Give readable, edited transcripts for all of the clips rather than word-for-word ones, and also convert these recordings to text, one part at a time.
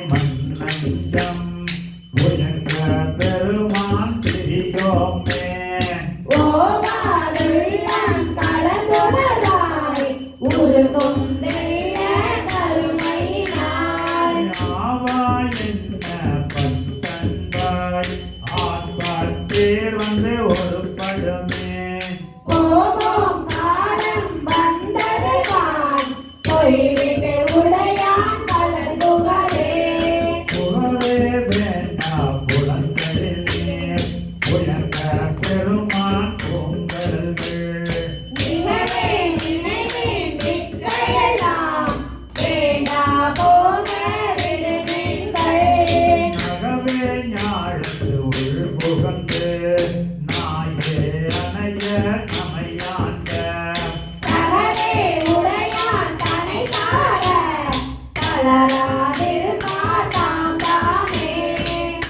மன்னஞ்சம் உயர்ந்த பெருமான் திரியோமே ஓவாதுள்ளம் தளர்ந்தொடராய் உருகும் வெள்ள கருணையினாய் ஆவாய் என்ன பத்தன்பாய் ஆட்பாட்டேர் வந்து ஒரு பழமே ஓமோம் காலம் வந்தடைவான் பொய்விட்டு உடையான் கலந்துகளே புகழே வேண்டா புலங்களிலே உயர்ந்த பெருமான் பொங்கல்கள் நிகழே நினைவே மிக்கையெல்லாம் வேண்டா போக விடுவீர்கள் நகவே ஞாழத்து உள் புகழ்ந்து நாயே அணைய அமையாண்ட தகவே உடையான் தனை சார தளராதிருப்பார் தாம் தாமே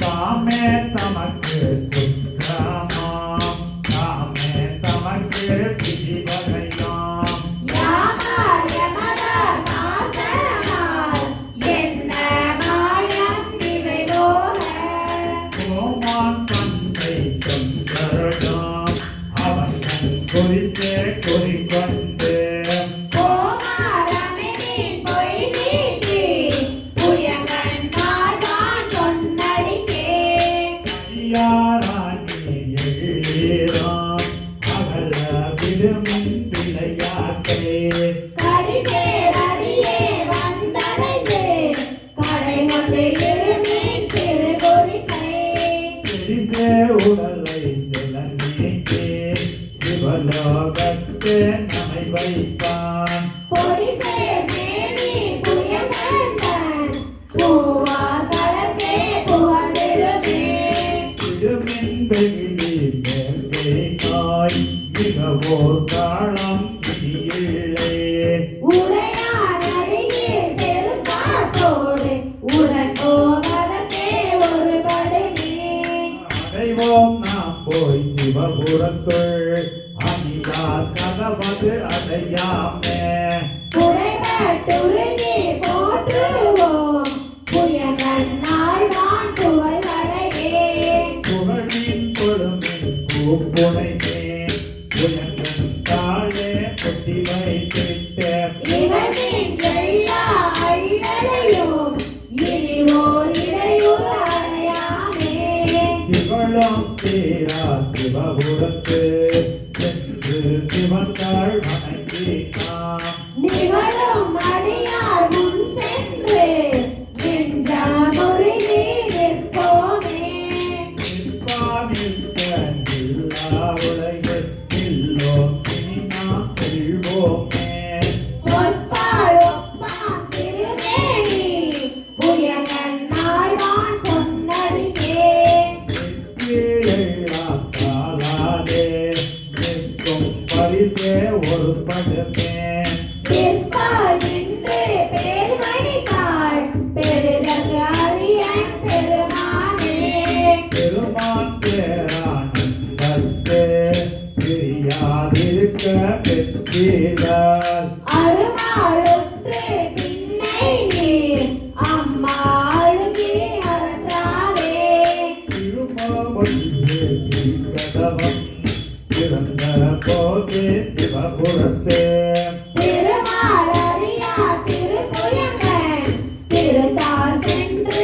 தாமே தமக்கு குற்றமாம் தாமே தமக்கு விதிவகையாம் யாமார் யமதார் நாசனமார் என்ன மாயம் இவை போல கோமான் தந்தை தொந்தரடாம் அவன் குறித்தே குறிக்கொண்டு கோமாரமினின் பொய் நீக்கி புயங்கன் மார்பான் பொன்னடிக்கே அடியாராகி எழுகிறான் அகல விடுமின் விளையாட்டே கடிதேரடியே வந்தடைந்து கடை கொண்டு இருமீன் திருக்குறிப்பை சிறிதே உடலை திளநீக்கே சிவலோகத்தே நம்மை வைப்பான் பொடிசேர் மேனி புயங்கண்டன் பூவார் தளக்கே புகழ்ந்திடுமே திருமின் வெள்ளி மேல்காய் மிகவோ காலம் இனியில்லை உடையான் அடியில் பெருசாத்தோடு உடன் போவதற்கே ஒரு படுமே அடைவோம் நாம் போய் சிவபுரத்துள் அணியார் கதவது அடையாமே குறைபட்டுருகி போற்றுவோம் புயங்கண்ணால் தான் புகழ்வடையே புகழின் கொடுமின் பூப்புனைமே உயர்ந்தன் தாழே கொட்டி வைத்திட்ட இவனின் எல்லா அள்ளலையும் இனிவோர் இடையூறு அடையாமே இவளும் தீரா சிவபுரத்து சென்று சிவத்தாள் வணங்கினான் நிகழும் அடியார் முன் சென்று நெஞ்சாமுறி நிற்போமே நிற்பானிற்க நில்லா உலகத்தில்லோ இனி நாம் செல்வோமே ஒப்பார் ஒப்பான் திருமேனி புயங்கண்ணால் தான் பொன்னடிக்கே எல்லாம் காலாதே நிற்கும் பரிசே ஒரு படுமே பிற்பால் நின்று பேர்மணித்தாள் பெருதற்கு அரியன் பெருமானே பெருமான் பேரானந்தத்தே பிரியாதிருக்க பெற்றீர்கள் அருமாளுற்று பின்னை நீர் அம்மா அழுகி அறந்தாலே திருமாவொன்று கதவம் பிறந்த போதே சிவபுரத்தே திருமால் அறியா திருப்புயங்கன் திருத்தால் சென்று